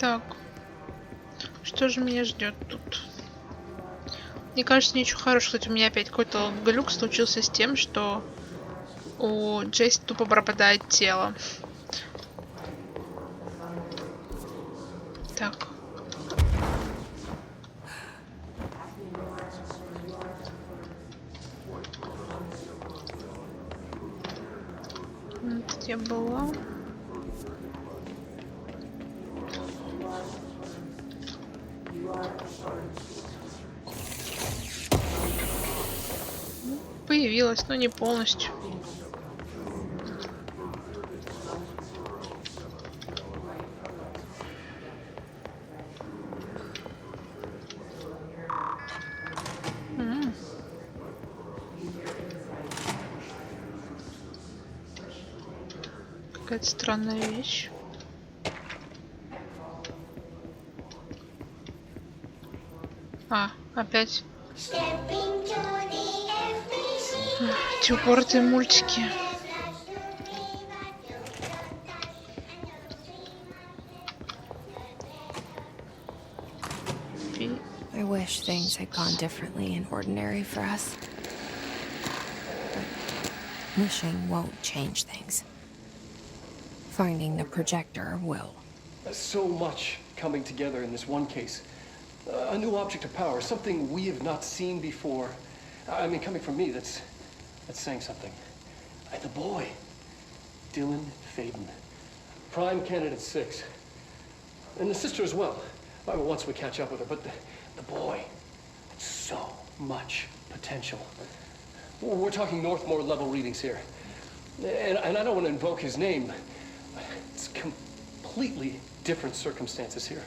Так, что же меня ждет тут? Мне кажется, ничего хорошего. Кстати, у меня опять какой-то глюк случился с тем, что у Джесси тупо пропадает тело. Так. Вот я была. Появилась, но не полностью. Какая-то странная вещь. Опять. Эти упоротые мультики. I wish things had gone differently in ordinary for us. But wishing won't change things. Finding the projector will. So much coming together in this one case. A new object of power, something we have not seen before. I mean, coming from me, that's saying something. The boy, Dylan Faden, prime candidate 6. And the sister as well. Once we catch up with her, but the boy, so much potential. We're talking Northmore level readings here. And I don't want to invoke his name. It's completely different circumstances here.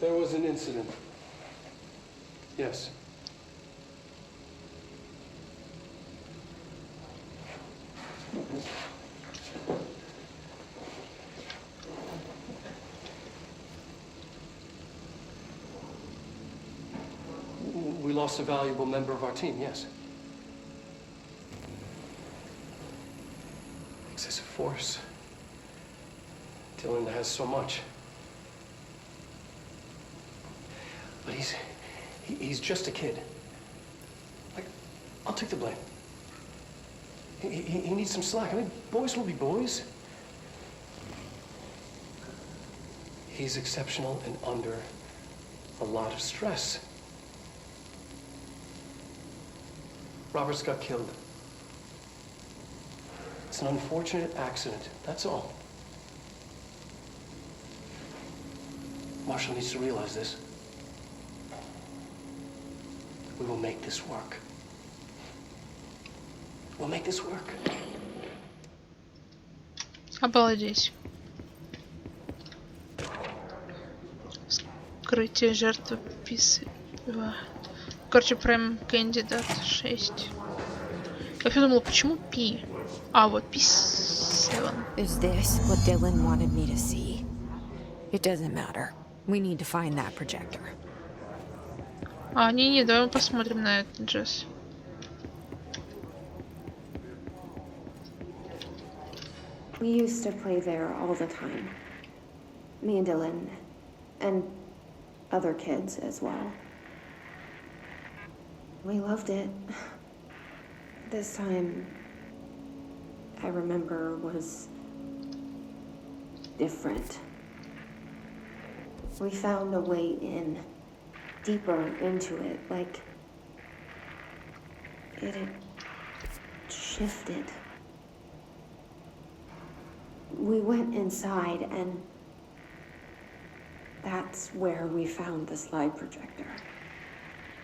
There was an incident. Yes. We lost a valuable member of our team, yes. Excessive force. Dylan has so much. But he's just a kid. Like, I'll take the blame. He needs some slack. I mean, boys will be boys. He's exceptional and under a lot of stress. Roberts got killed. It's an unfortunate accident, that's all. Marshall needs to realize this. We will make this work. We'll make this work. Обалдеть. Скрытие жертвы письма. Короче, прям кандидат 6. Я все думала, почему Пи? Вот P7. Is this what Dylan wanted me to see? It doesn't matter. We need to find that projector. Не, давай мы посмотрим на это, Джесс. We used to play there all the time. Me and Dylan, and other kids as well. We loved it. This time, I remember, was different. We found a way in, deeper into it, like it had shifted. We went inside, and that's where we found the slide projector.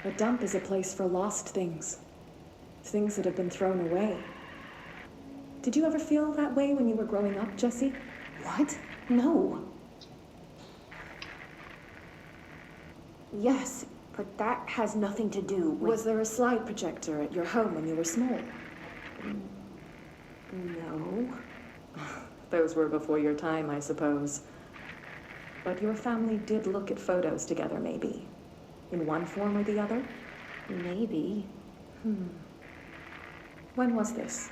A dump is a place for lost things. Things that have been thrown away. Did you ever feel that way when you were growing up, Jessie? What? No. Yes, but that has nothing to do with... Was there a slide projector at your home when you were small? No. Those were before your time, I suppose. But your family did look at photos together, maybe. In one form or the other? Maybe. When was this?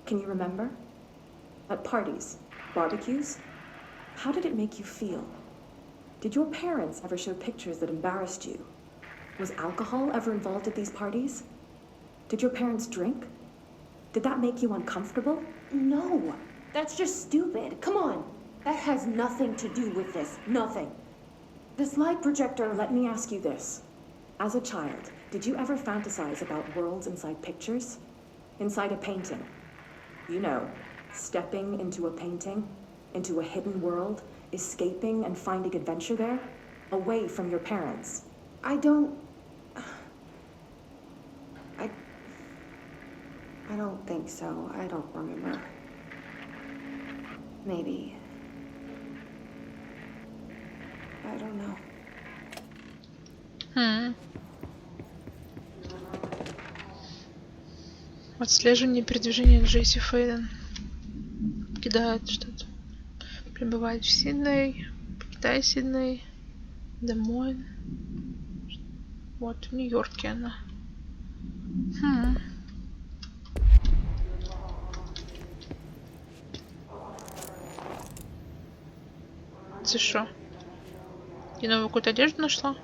Can you remember? At parties? Barbecues? How did it make you feel? Did your parents ever show pictures that embarrassed you? Was alcohol ever involved at these parties? Did your parents drink? Did that make you uncomfortable? No, that's just stupid. Come on. That has nothing to do with this. Nothing. This light projector, let me ask you this. As a child, did you ever fantasize about worlds inside pictures? Inside a painting? You know, stepping into a painting, into a hidden world, escaping and finding adventure there, away from your parents. I don't think so. I don't remember. Maybe. I don't know. Отслеживание передвижения Джесси Фейден. Покидает что-то. Прибывает в Сидней. Покидает Сидней. Домой. Вот, в Нью-Йорке она. Ты шо? Ты новую какую-то одежду нашла?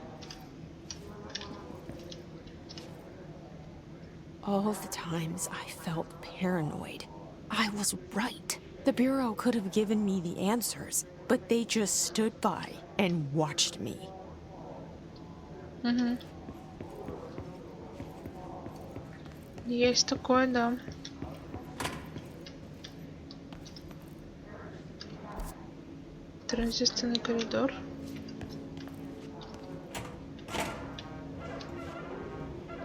All the times I felt paranoid, I was right. The Bureau could have given me the answers, but they just stood by and watched me. Есть такое, да. Транзисторный коридор.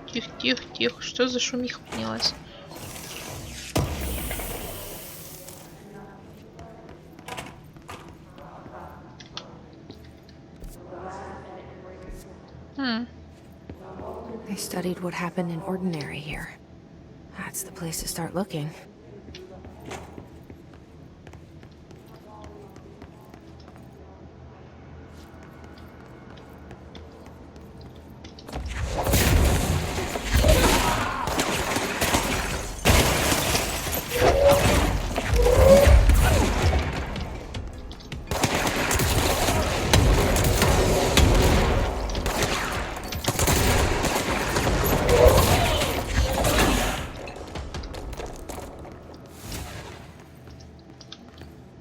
Тихо, тихо, тихо. Что за шумиха поднялась? I studied what happened in Ordinary here. That's the place to start looking.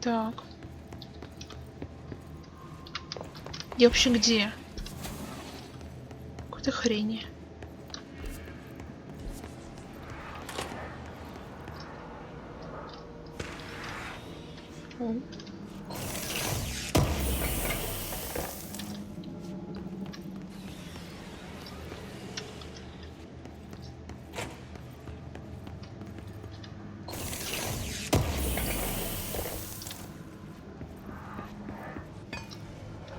Так. Я вообще где? Какой-то хрени. О.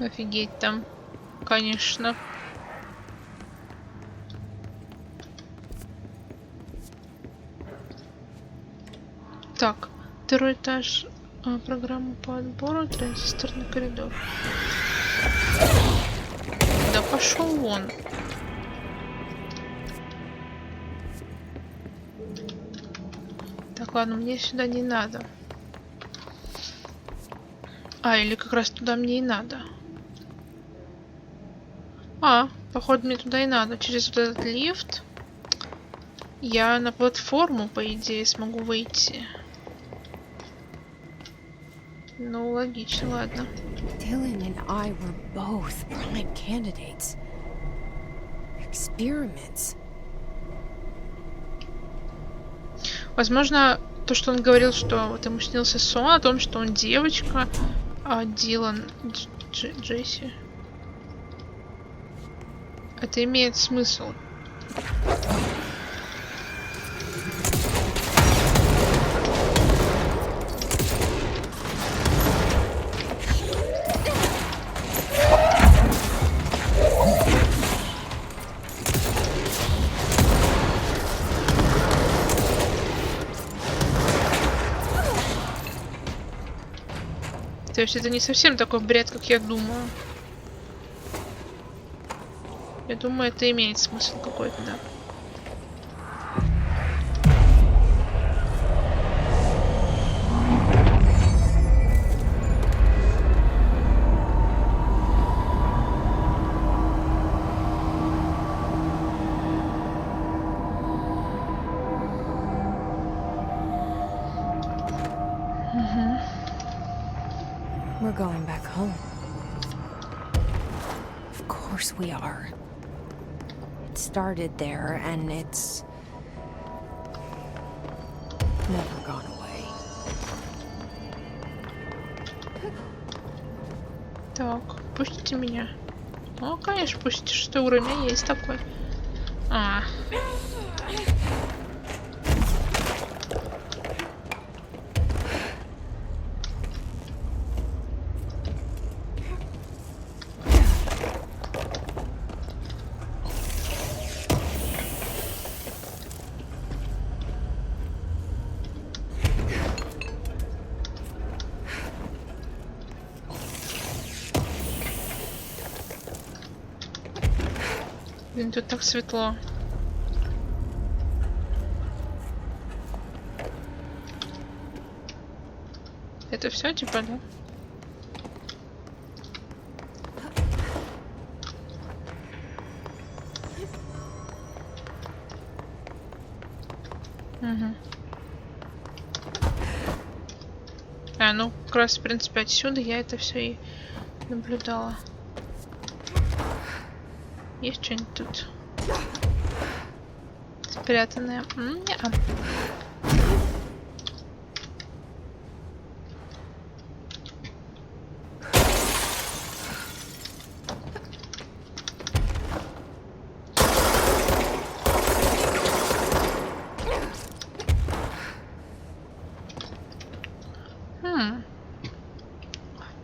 Офигеть там, конечно. Так, второй этаж, программа по отбору, транзисторный коридор. Да пошел вон. Так, ладно, мне сюда не надо. Или как раз туда мне и надо. Походу мне туда и надо. Через вот этот лифт я на платформу, по идее, смогу выйти. Ну, логично, ладно. Dylan and I were both prime candidates. Experiments. Возможно, то, что он говорил, что вот ему снился сон о том, что он девочка, а Дилан Джесси. Это имеет смысл. То есть это не совсем такой бред, как я думаю. Я думаю, это имеет смысл какой-то, да. We're going back home. Of course we are. It started there, and it's never gone away. Так, пустите меня. Ну, конечно, пустите. 6 уровень есть такой. А. Блин, тут так светло. Это все, типа, да? Угу. А, ну, как раз, в принципе, отсюда я это все и наблюдала. Есть что-нибудь тут спрятанное? Не-а.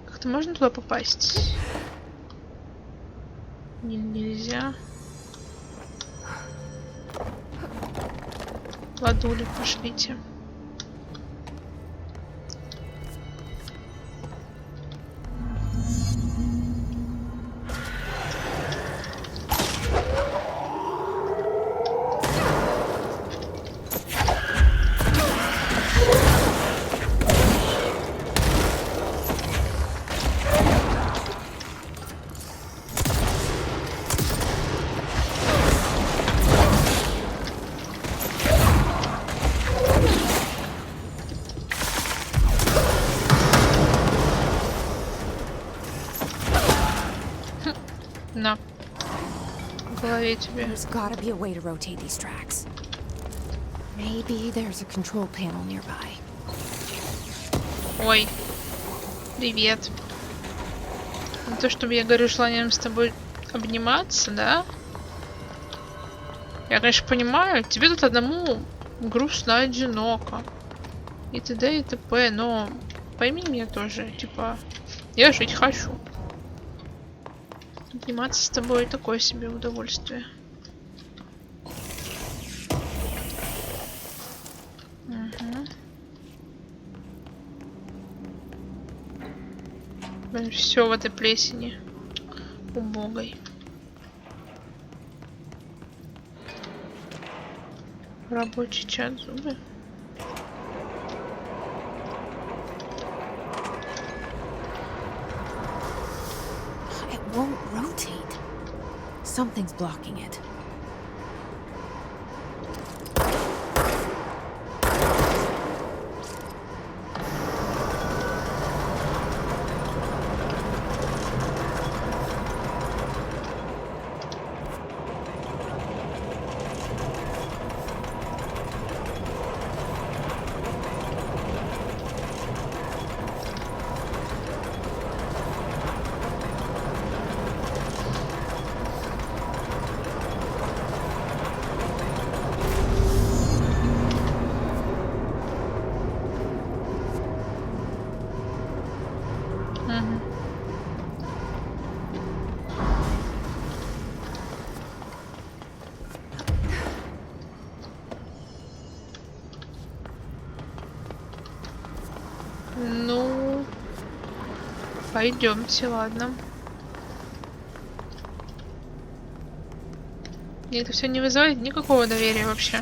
Как-то можно туда попасть? Нельзя. Ладули, пошлите. На. В голове тебе. There's gotta be a way to rotate these tracks. Maybe there's a control panel nearby. Ой. Привет. Не то, чтобы я говорю желанием с тобой обниматься, да? Я, конечно, понимаю, тебе тут одному грустно, одиноко. И т.д. и т.п. Но пойми меня тоже, типа, я жить хочу. Обниматься с тобой такое себе удовольствие. Угу. Все в этой плесени убогой. Рабочий чат, зубы. It won't rotate. Something's blocking it. Ну, пойдемте, ладно. Мне это все не вызывает никакого доверия вообще.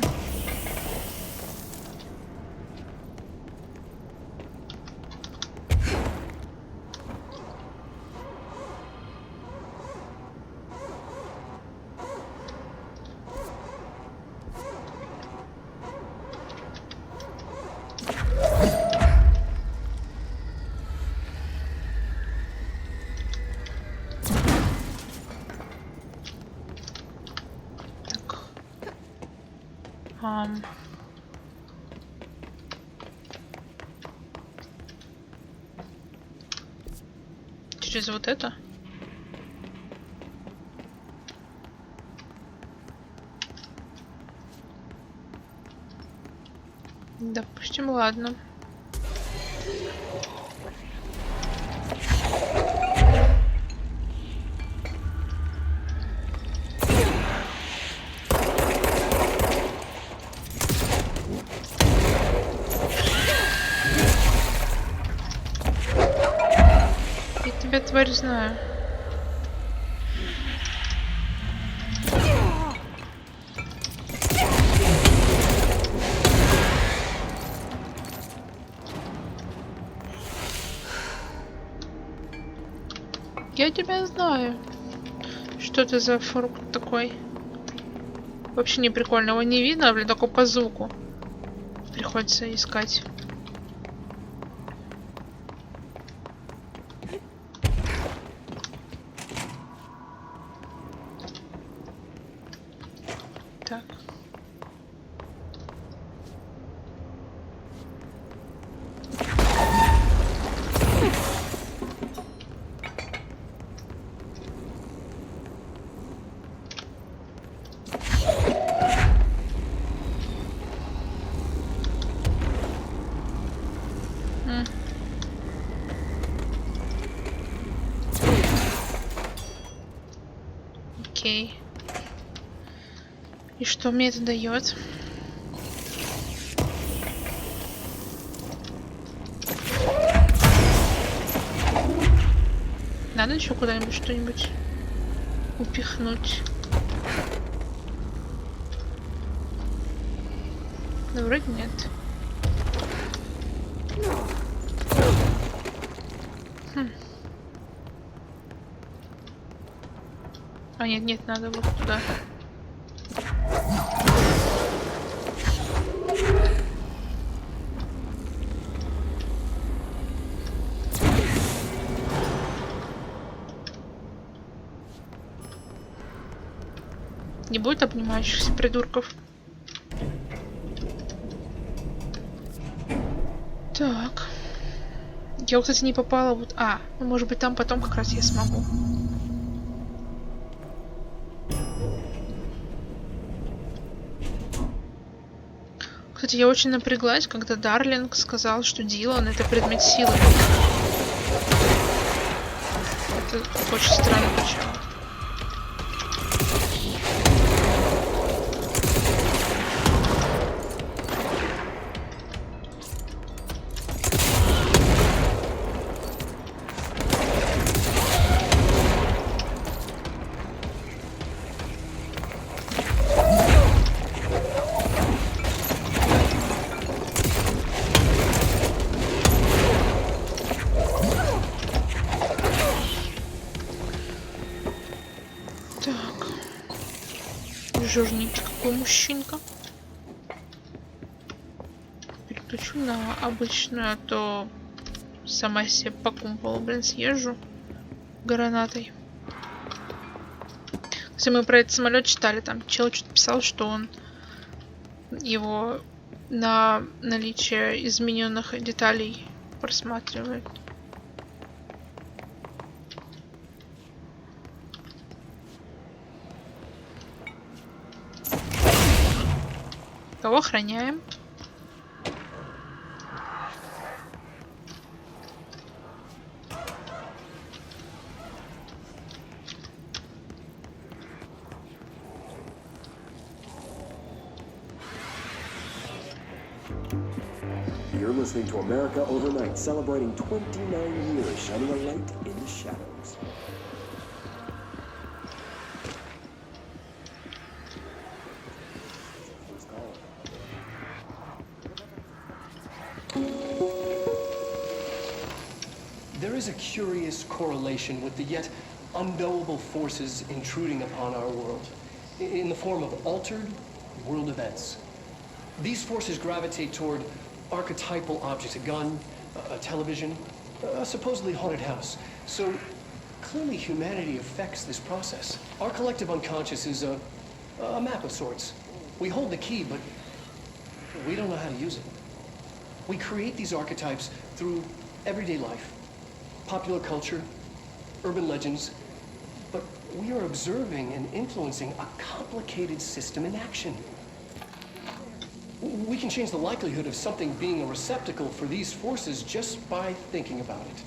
Через вот это? Допустим, ладно. Я тебя, тварь, знаю. Я тебя знаю. Что это за фрукт такой? Вообще не прикольно. Его не видно, блин, только по звуку. Приходится искать. Так. Окей. И что мне это дает? Надо еще куда-нибудь что-нибудь упихнуть. Да вроде нет. А нет, нет, надо вот туда. Не будет обнимающихся придурков. Так. Я, кстати, не попала вот... ну, может быть, там потом как раз я смогу. Кстати, я очень напряглась, когда Дарлинг сказал, что Дилан — это предмет силы. Это очень странно почему. Жирненький какой мужчинка. Переключу на обычную, а то сама себе по кумполу, блин, съезжу гранатой. Если мы про этот самолет читали, там чел что-то писал, что он его на наличие измененных деталей просматривает. Кого охраняем? You're listening to America Overnight, celebrating 29 years, shining a light in the shadows. There is a curious correlation with the yet unknowable forces intruding upon our world, in the form of altered world events. These forces gravitate toward archetypal objects, a gun, a television, a supposedly haunted house. So clearly humanity affects this process. Our collective unconscious is a map of sorts. We hold the key, but we don't know how to use it. We create these archetypes through everyday life, popular culture, urban legends, but we are observing and influencing a complicated system in action. We can change the likelihood of something being a receptacle for these forces just by thinking about it.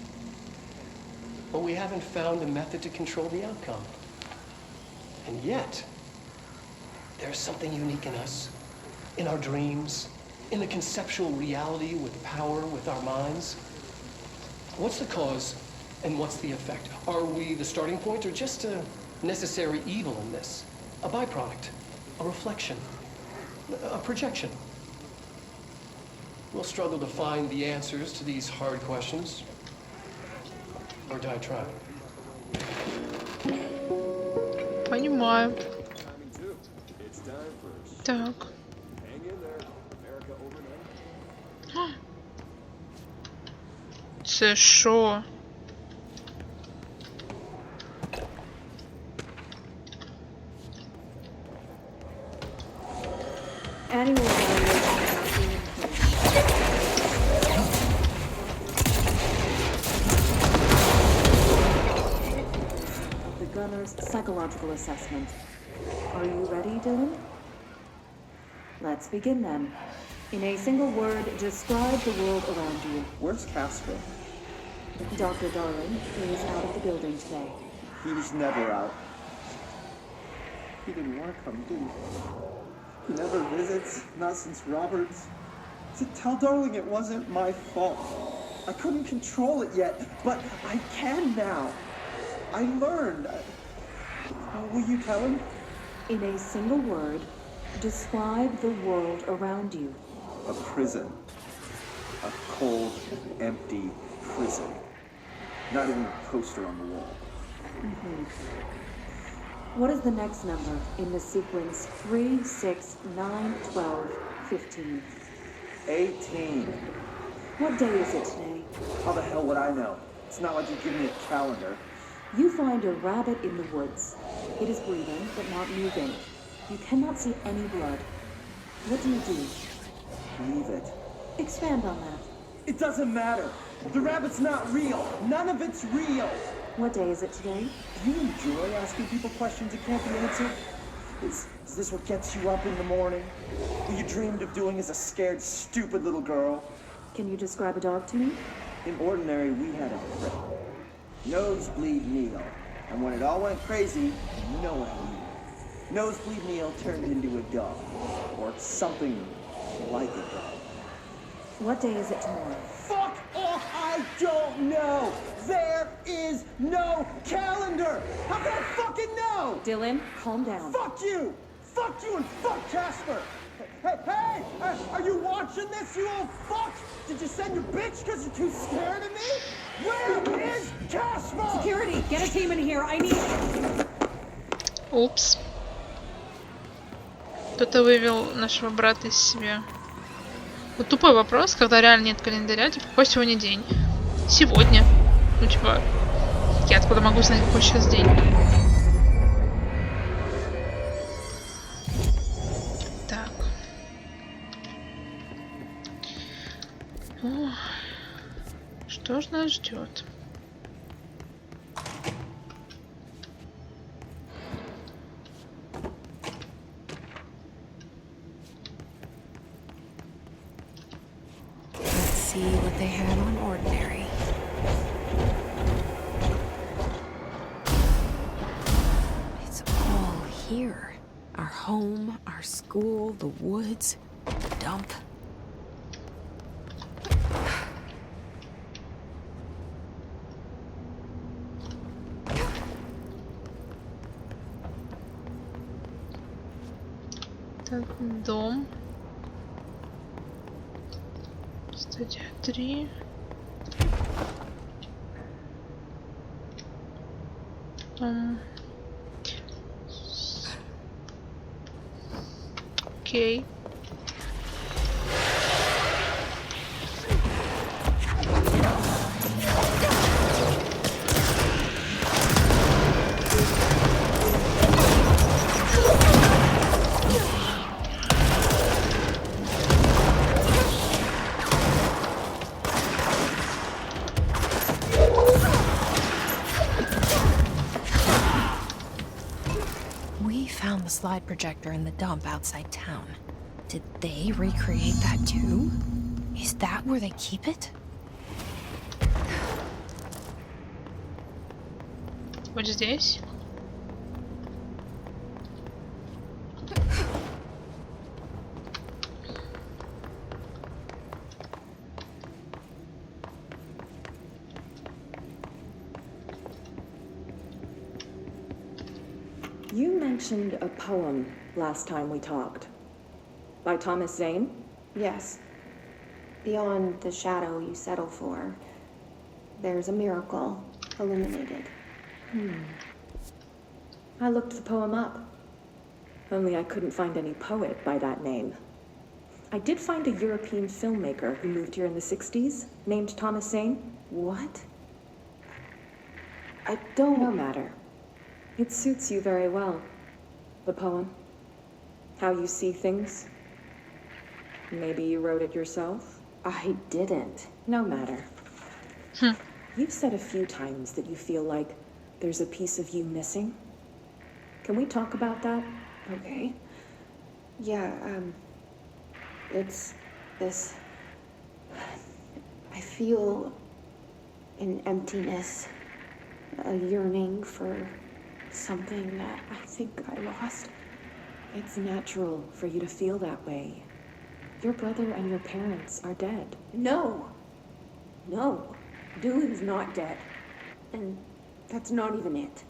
But we haven't found a method to control the outcome. And yet, there's something unique in us, in our dreams, in the conceptual reality with power, with our minds. What's the cause and what's the effect? Are we the starting point or just a necessary evil in this? A byproduct, a reflection, a projection? We'll struggle to find the answers to these hard questions. Or die trying. Понимаю. Так. Це що? Annual evaluation. The gunner's psychological assessment. Are you ready, Dylan? Let's begin then. In a single word, describe the world around you. Where's Casper? Dr. Darling is out of the building today. He's never out. He didn't want to come, did he? He never visits, not since Roberts. Tell Darling it wasn't my fault. I couldn't control it yet, but I can now. I learned. Will you tell him? In a single word, describe the world around you. A prison. A cold, empty prison. Not even a poster on the wall. What is the next number in the sequence 3, 6, 9, 12, 15? 18. What day is it today? How the hell would I know? It's not like you give me a calendar. You find a rabbit in the woods. It is breathing, but not moving. You cannot see any blood. What do you do? Leave it. Expand on that. It doesn't matter. The rabbit's not real. None of it's real. What day is it today? Do you enjoy asking people questions that can't be answered? Is this what gets you up in the morning? What you dreamed of doing as a scared, stupid little girl? Can you describe a dog to me? In ordinary, we had a prick. Nosebleed Neil. And when it all went crazy, you know what I mean. Nosebleed Neil turned into a dog. Or something like a dog. What day is it tomorrow? Fuck off! I don't know! There is no calendar! How can I fucking know? Dylan, calm down. Fuck you! Fuck you and fuck Casper! Hey! Are you watching this, you old fuck? Did you send your bitch because you're too scared of me? Where is Casper? Security, get a team in here. I need... Упс. Кто-то вывел нашего брата из себя. Вот тупой вопрос, когда реально нет календаря, типа, какой сегодня день? Сегодня. Ну, типа, я откуда могу знать, какой сейчас день? Так. О, что ж нас ждет? See what they had on ordinary. It's all here. Our home, our school, the woods, the dump. Так, дом. Стадия 3. Окей. slide projector in the dump outside town. Did they recreate that too? Is that where they keep it? Вот здесь. You mentioned a poem last time we talked. By Thomas Zane? Yes. Beyond the shadow you settle for, there's a miracle illuminated. I looked the poem up. Only I couldn't find any poet by that name. I did find a European filmmaker who moved here in the 60s, named Thomas Zane. What? No matter. It suits you very well. The poem. How you see things. Maybe you wrote it yourself? I didn't. No matter. You've said a few times that you feel like there's a piece of you missing. Can we talk about that? Okay. Yeah, it's this... I feel an emptiness, a yearning for something that I think I lost. It's natural for you to feel that way. Your brother and your parents are dead. No! No. Dylan's not dead. And that's not even it.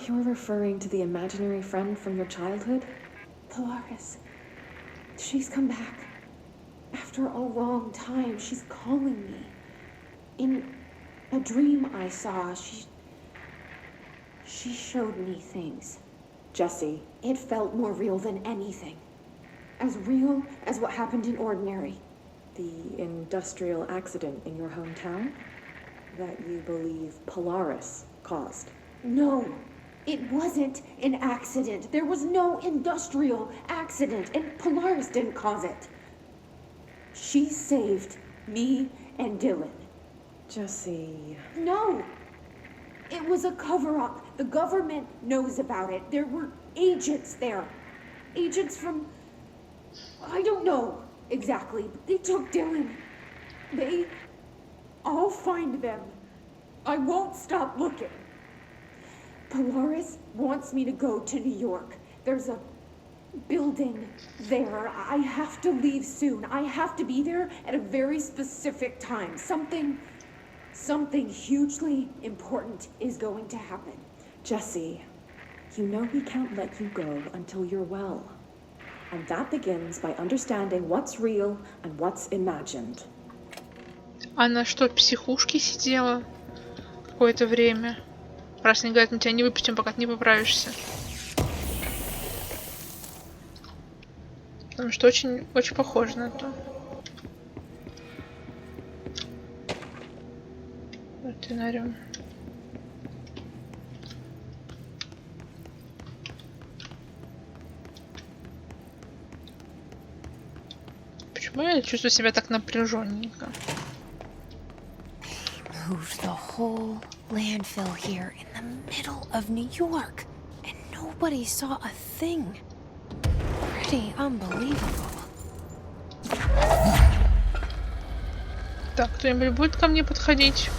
You're referring to the imaginary friend from your childhood? Polaris. She's come back. After a long time, she's calling me. In a dream I saw, she showed me things. Jesse. It felt more real than anything. As real as what happened in Ordinary. The industrial accident in your hometown? That you believe Polaris caused? No, it wasn't an accident. There was no industrial accident, and Polaris didn't cause it. She saved me and Dylan. Jesse... No! It was a cover-up. The government knows about it. There were agents there. Agents from... I don't know exactly, but they took Dylan. I'll find them. I won't stop looking. Polaris wants me to go to New York. There's a building there. I have to leave soon. I have to be there at a very specific time. Something hugely important is going to happen. Jesse, you know we can't let you go until you're well. And that begins by understanding what's real and what's imagined. Она что, в психушке сидела какое-то время? Раз они говорят, мы тебя не выпустим, пока ты не поправишься. Потому что очень похоже на то. Сценарий. Почему я чувствую себя так напряженненько? Moved the whole landfill here in the middle of New York, and nobody saw a thing. Pretty unbelievable. Так, кто-нибудь будет ко мне подходить?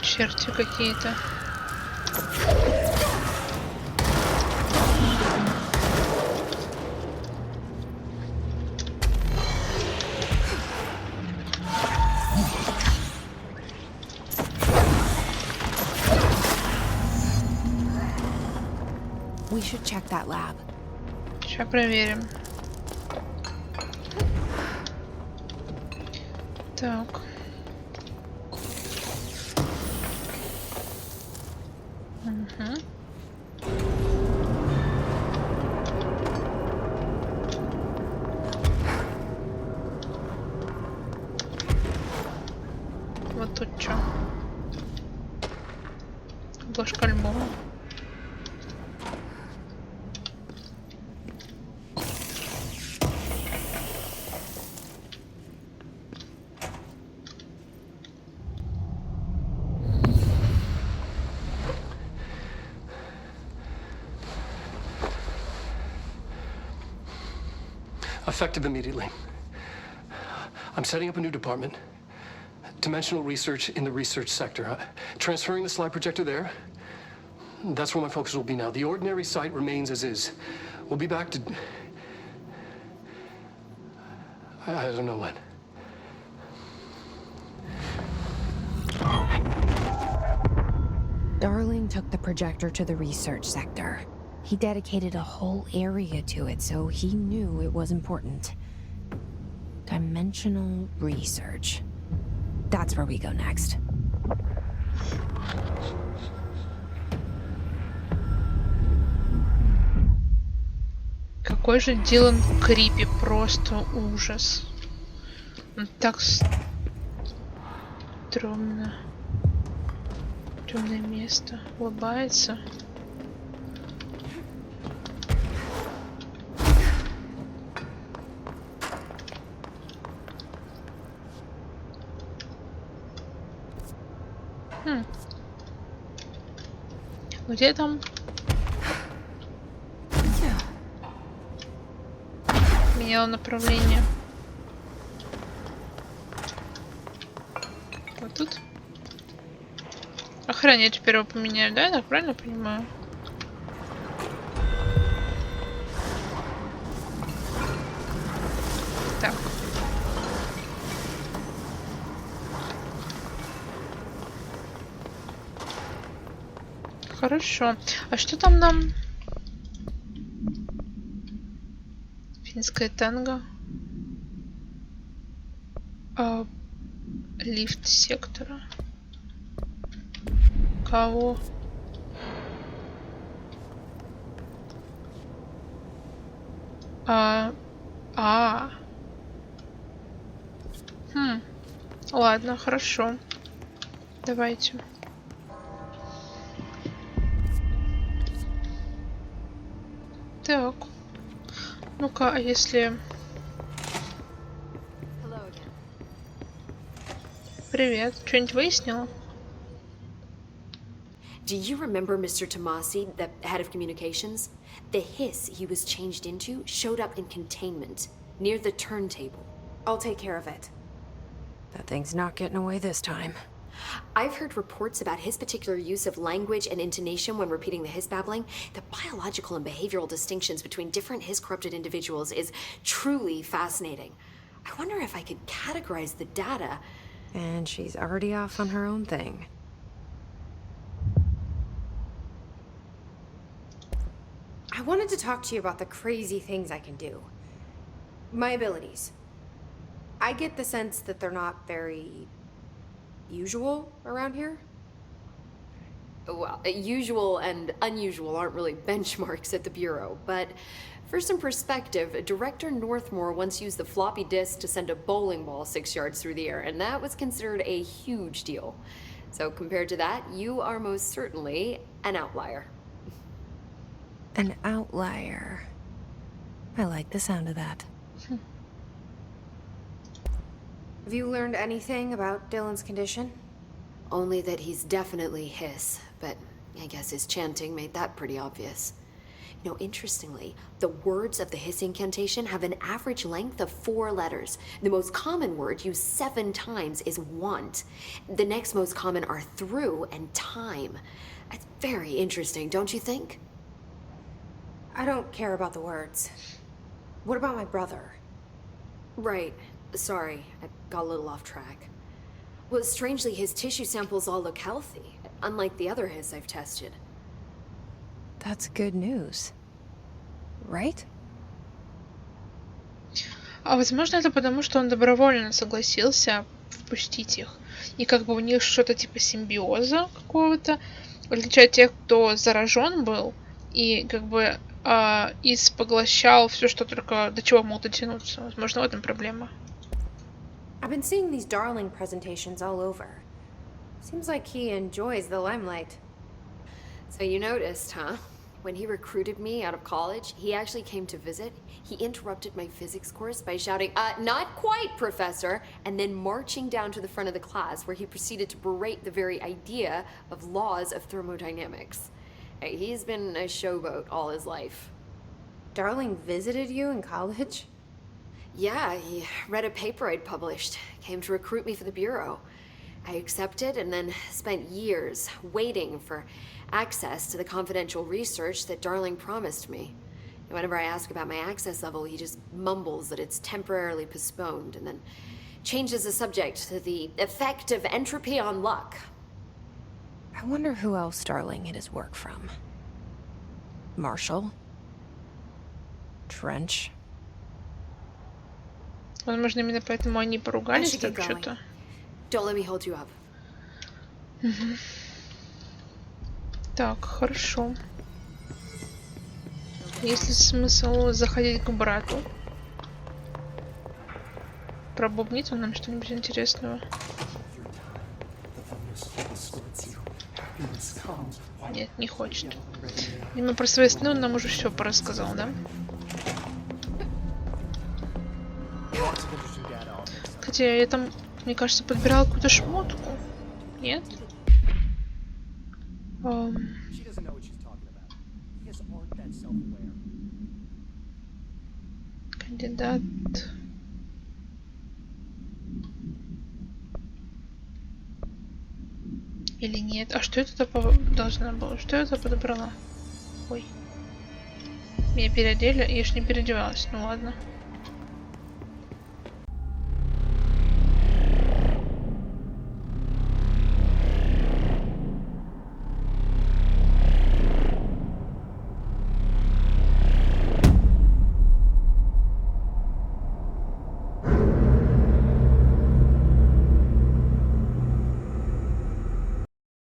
Черти какие-то. We should check that lab. Сейчас проверим. Так. Угу. Вот тут что? Обложка альбома. Effective immediately. I'm setting up a new department. Dimensional research in the research sector. Transferring the slide projector there. That's where my focus will be now. The ordinary site remains as is. We'll be back to... I don't know when. Darling took the projector to the research sector. He dedicated a whole area to it, so he knew it was important. Dimensional research. That's where we go next. Какой же Дилан крипи, просто ужас. Он так стрёмно. Темное место. Улыбается. Где там? Меняла направление. Вот тут. Охрана, я теперь его поменяю, да? Я так правильно понимаю? Так. Хорошо. А что там нам? Финское танго. Лифт сектора. Кого? Ладно, хорошо. Давайте. Так. Ну-ка, а если... Привет. Что-нибудь выяснила? Do you remember Mr. Tomasi, the head of communications? The hiss he was changed into showed up in containment, near the turntable. I'll take care of it. That thing's not getting away this time. I've heard reports about his particular use of language and intonation when repeating the hiss babbling. The biological and behavioral distinctions between different hiss-corrupted individuals is truly fascinating. I wonder if I could categorize the data. And she's already off on her own thing. I wanted to talk to you about the crazy things I can do. My abilities. I get the sense that they're not very usual around here. Well, usual and unusual aren't really benchmarks at the Bureau, but for some perspective, Director Northmore once used the floppy disk to send a bowling ball 6 yards through the air, and that was considered a huge deal. So compared to that, you are most certainly an outlier. An outlier. I like the sound of that. Have you learned anything about Dylan's condition? Only that he's definitely hiss, but I guess his chanting made that pretty obvious. You know, interestingly, the words of the hiss incantation have an average length of 4 letters. The most common word used 7 times is want. The next most common are through and time. That's very interesting, don't you think? I don't care about the words. What about my brother? Right. Sorry, I got a little off track. Well, strangely, his tissue samples all look healthy, unlike the other hiss I've tested. That's good news. Right? А возможно, это потому, что он добровольно согласился впустить их. И как бы у них что-то типа симбиоза какого-то, в отличие от тех, кто заражен был, и как бы поглощал все, что только до чего мог дотянуться. Возможно, в этом проблема. I've been seeing these Darling presentations all over. Seems like he enjoys the limelight. So you noticed, huh? When he recruited me out of college, he actually came to visit. He interrupted my physics course by shouting, not quite, Professor, and then marching down to the front of the class where he proceeded to berate the very idea of laws of thermodynamics. Hey, he's been a showboat all his life. Darling visited you in college? Yeah, he read a paper I'd published, came to recruit me for the bureau. I accepted and then spent years waiting for access to the confidential research that Darling promised me. And whenever I ask about my access level, he just mumbles that it's temporarily postponed and then changes the subject to the effect of entropy on luck. I wonder who else Darling hid his work from. Marshall? Trench? Возможно, именно поэтому они поругались там что-то. Don't let me hold you up. Так, хорошо. Есть ли смысл заходить к брату? Пробубнит он нам что-нибудь интересного? Нет, не хочет. Видимо, про свои сны он нам уже все порассказал, да? Хотя я там, мне кажется, подбирала какую-то шмотку. Нет? Кандидат. Или нет? А что это должна была? Что это подобрала? Ой. Меня переодели, я ж не переодевалась. Ну ладно.